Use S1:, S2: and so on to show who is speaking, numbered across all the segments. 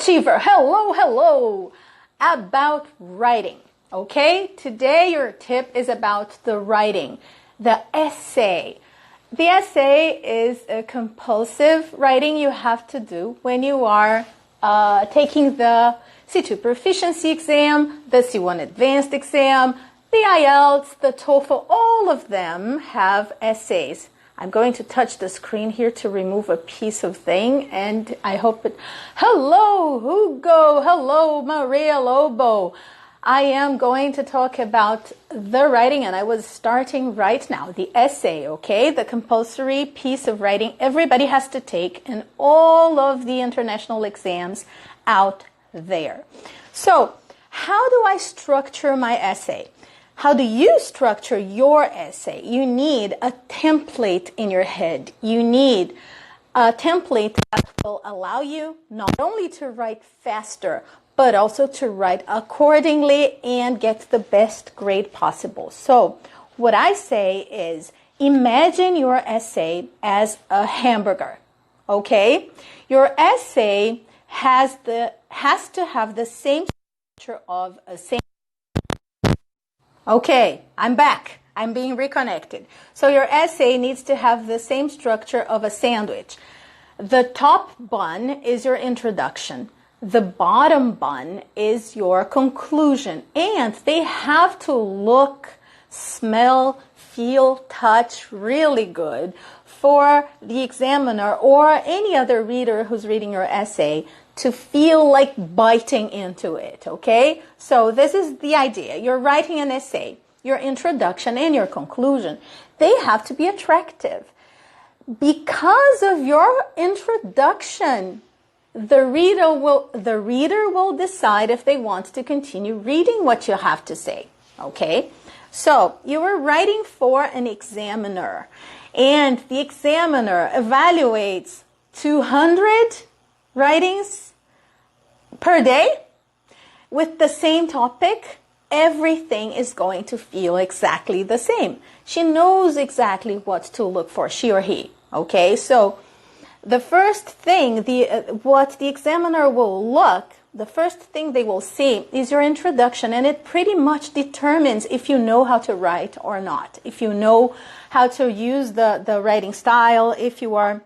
S1: Achiever, hello, about writing. Okay, today your tip is about the writing, the essay. The essay is a compulsive writing you have to do when you are taking the C2 proficiency exam, the C1 advanced exam, the IELTS, the TOEFL, all of them have essays. I'm going to touch the screen here to remove a piece of thing, and I hope it... Hello, Hugo. Hello, Maria Lobo. I am going to talk about the writing, and I was starting right now, the essay, okay? The compulsory piece of writing everybody has to take in all of the international exams out there. So, how do I structure my essay? How do you structure your essay? You need a template in your head. You need a template that will allow you not only to write faster, but also to write accordingly and get the best grade possible. So what I say is, imagine your essay as a hamburger, okay? Your essay has to have the same structure of a sandwich. Okay, I'm back. I'm being reconnected. So your essay needs to have the same structure of a sandwich. The top bun is your introduction. The bottom bun is your conclusion. And they have to look, smell, feel, touch really good for the examiner or any other reader who's reading your essay to feel like biting into it, okay? So this is the idea. You're writing an essay, your introduction and your conclusion. They have to be attractive. Because of your introduction, the reader will decide if they want to continue reading what you have to say, okay? So you are writing for an examiner, and the examiner evaluates 200 writings per day with the same topic. Everything is going to feel exactly the same. She knows exactly what to look for, she or he. Okay, so the first thing, what the examiner will look, the first thing they will see is your introduction, and it pretty much determines if you know how to write or not, if you know how to use the writing style, if you are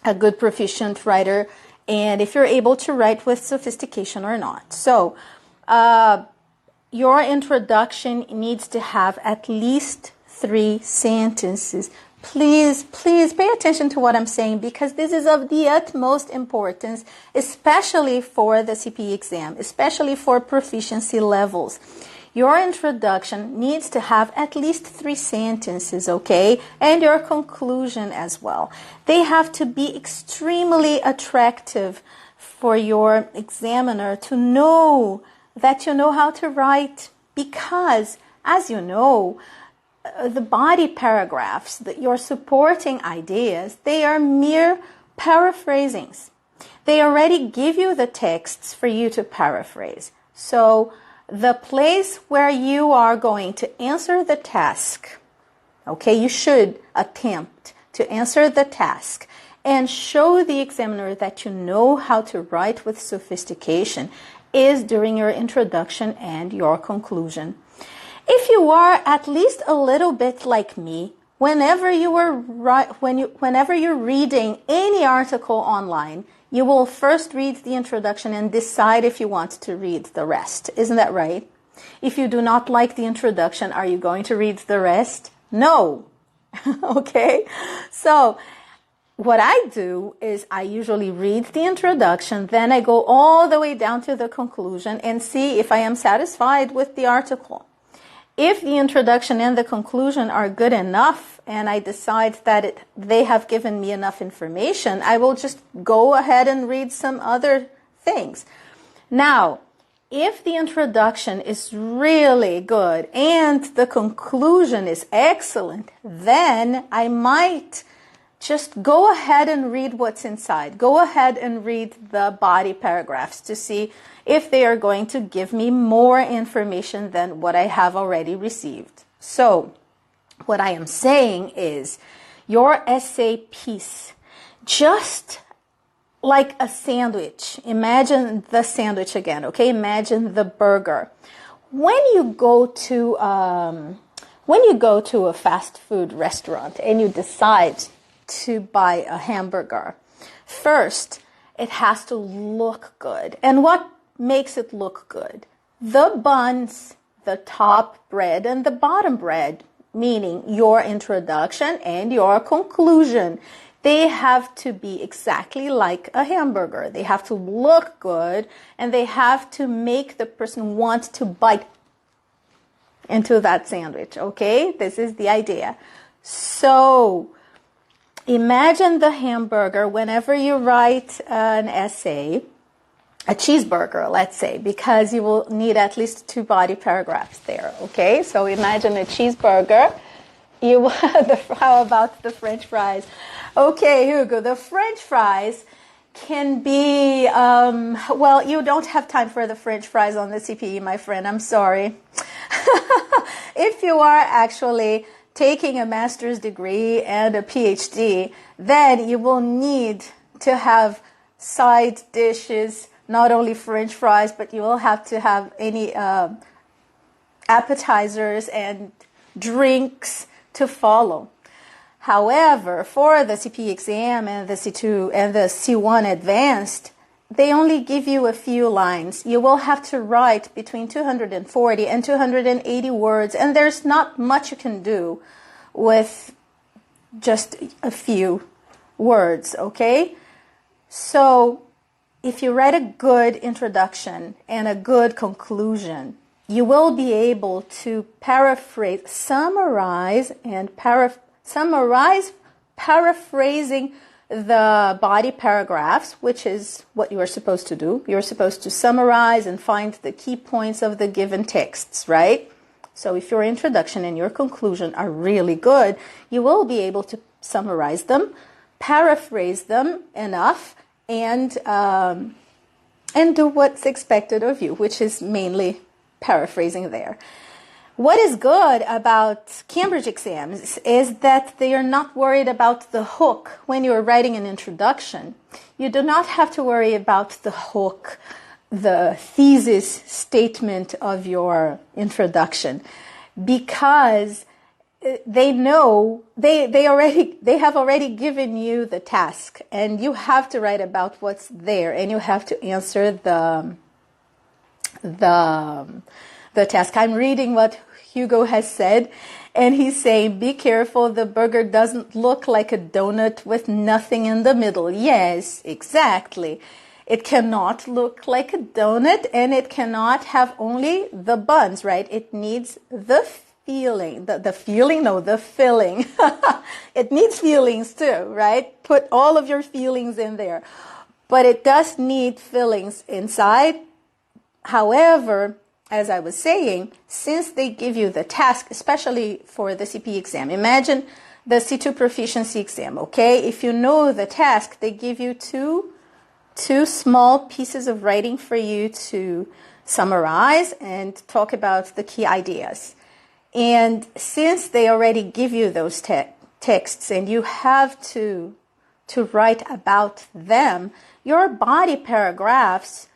S1: a good proficient writer, and if you're able to write with sophistication or not. So your introduction needs to have at least 3 sentences. Please pay attention to what I'm saying, because this is of the utmost importance, especially for the CPE exam, especially for proficiency levels. Your introduction needs to have at least 3 sentences, okay? And your conclusion as well. They have to be extremely attractive for your examiner to know that you know how to write, because, as you know, the body paragraphs, your supporting ideas, they are mere paraphrasings. They already give you the texts for you to paraphrase. So the place where you are going to answer the task, okay, you should attempt to answer the task and show the examiner that you know how to write with sophistication, is during your introduction and your conclusion. If you are at least a little bit like me, whenever you're reading any article online, you will first read the introduction and decide if you want to read the rest. Isn't that right? If you do not like the introduction, are you going to read the rest? No. Okay? So what I do is I usually read the introduction, then I go all the way down to the conclusion and see if I am satisfied with the article. If the introduction and the conclusion are good enough and I decide that they have given me enough information, I will just go ahead and read some other things. Now, if the introduction is really good and the conclusion is excellent, then I might just go ahead and read what's inside. Go ahead and read the body paragraphs to see if they are going to give me more information than what I have already received. So, what I am saying is, your essay piece, just like a sandwich. Imagine the sandwich again, okay? Imagine the burger. When you go to a fast food restaurant and you decide to buy a hamburger, first it has to look good. And what makes it look good? The buns, the top bread, and the bottom bread, meaning your introduction and your conclusion. They have to be exactly like a hamburger. They have to look good, and they have to make the person want to bite into that sandwich, okay? This is the idea. So imagine the hamburger whenever you write an essay, a cheeseburger, let's say, because you will need at least 2 body paragraphs there, okay? So imagine a cheeseburger. How about the French fries? Okay, Hugo, the French fries can be, well, you don't have time for the French fries on the CPE, my friend. I'm sorry. If you are actually taking a master's degree and a PhD, then you will need to have side dishes, not only French fries, but you will have to have any appetizers and drinks to follow. However, for the CPE exam and the C2 and the C1 advanced, they only give you a few lines. You will have to write between 240 and 280 words, and there's not much you can do with just a few words, okay? So if you write a good introduction and a good conclusion, you will be able to paraphrasing the body paragraphs, which is what you are supposed to do. You're supposed to summarize and find the key points of the given texts, right? So if your introduction and your conclusion are really good, you will be able to summarize them, paraphrase them enough, and do what's expected of you, which is mainly paraphrasing there. What is good about Cambridge exams is that they are not worried about the hook when you're writing an introduction. You do not have to worry about the hook, the thesis statement of your introduction, because they know they have already given you the task, and you have to write about what's there, and you have to answer the task. I'm reading what Hugo has said, and he's saying, be careful, the burger doesn't look like a donut with nothing in the middle. Yes, exactly. It cannot look like a donut, and it cannot have only the buns, right? It needs the feeling, the filling. It needs feelings too, right? Put all of your feelings in there. But it does need fillings inside. However, as I was saying, since they give you the task, especially for the CPE exam, imagine the C2 proficiency exam, okay? If you know the task, they give you two small pieces of writing for you to summarize and talk about the key ideas. And since they already give you those texts and you have to write about them, your body paragraphs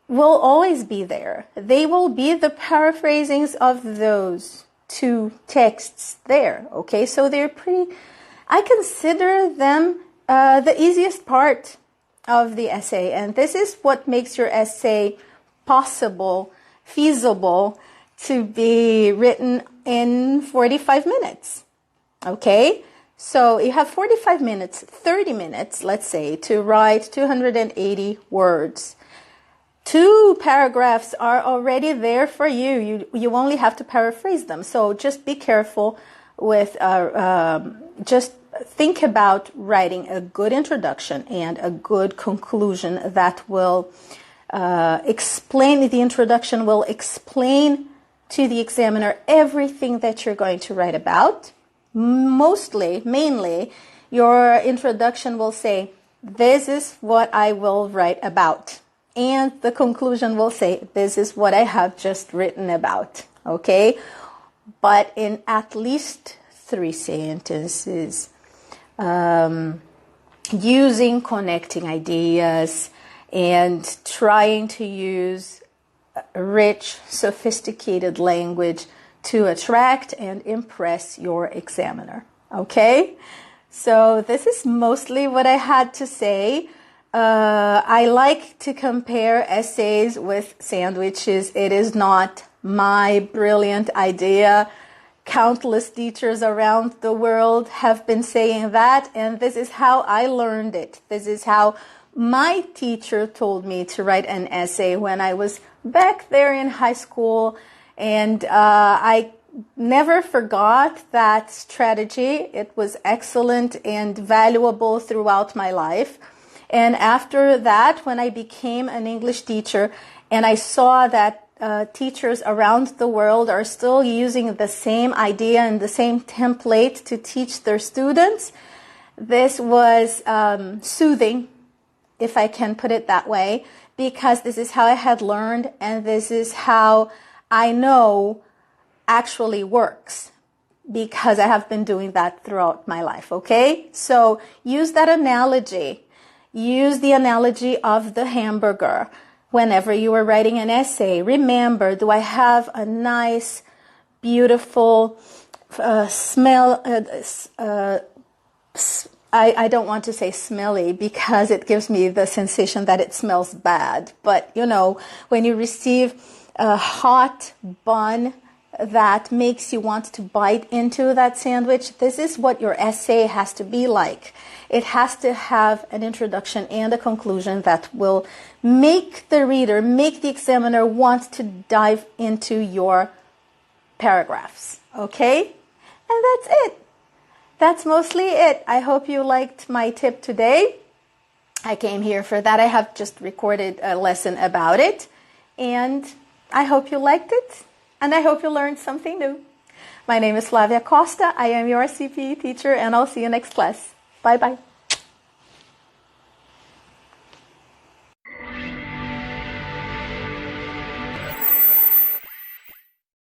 S1: will always be there. They will be the paraphrasings of those 2 texts there, okay? So they're I consider them the easiest part of the essay, and this is what makes your essay feasible to be written in 45 minutes, okay? So you have 45 minutes, 30 minutes, let's say, to write 280 words. 2 paragraphs are already there for you. You only have to paraphrase them. So just be careful with, just think about writing a good introduction and a good conclusion that will explain, the introduction will explain to the examiner everything that you're going to write about. Mainly, your introduction will say, this is what I will write about. And the conclusion will say, this is what I have just written about, okay? But in at least 3 sentences. using connecting ideas and trying to use rich, sophisticated language to attract and impress your examiner. Okay? So this is mostly what I had to say. I like to compare essays with sandwiches. It is not my brilliant idea. Countless teachers around the world have been saying that, and this is how I learned it. This is how my teacher told me to write an essay when I was back there in high school, and I never forgot that strategy. It was excellent and valuable throughout my life. And after that, when I became an English teacher and I saw that teachers around the world are still using the same idea and the same template to teach their students, this was soothing, if I can put it that way, because this is how I had learned and this is how I know actually works, because I have been doing that throughout my life. Okay, so use that analogy. Use the analogy of the hamburger. Whenever you are writing an essay, remember, do I have a nice, beautiful smell? I don't want to say smelly because it gives me the sensation that it smells bad. But, you know, when you receive a hot bun that makes you want to bite into that sandwich, this is what your essay has to be like. It has to have an introduction and a conclusion that will make the reader, make the examiner want to dive into your paragraphs. Okay? And that's it. That's mostly it. I hope you liked my tip today. I came here for that. I have just recorded a lesson about it. And I hope you liked it. And I hope you learned something new. My name is Flavia Costa. I am your CPE teacher, and I'll see you next class. Bye-bye.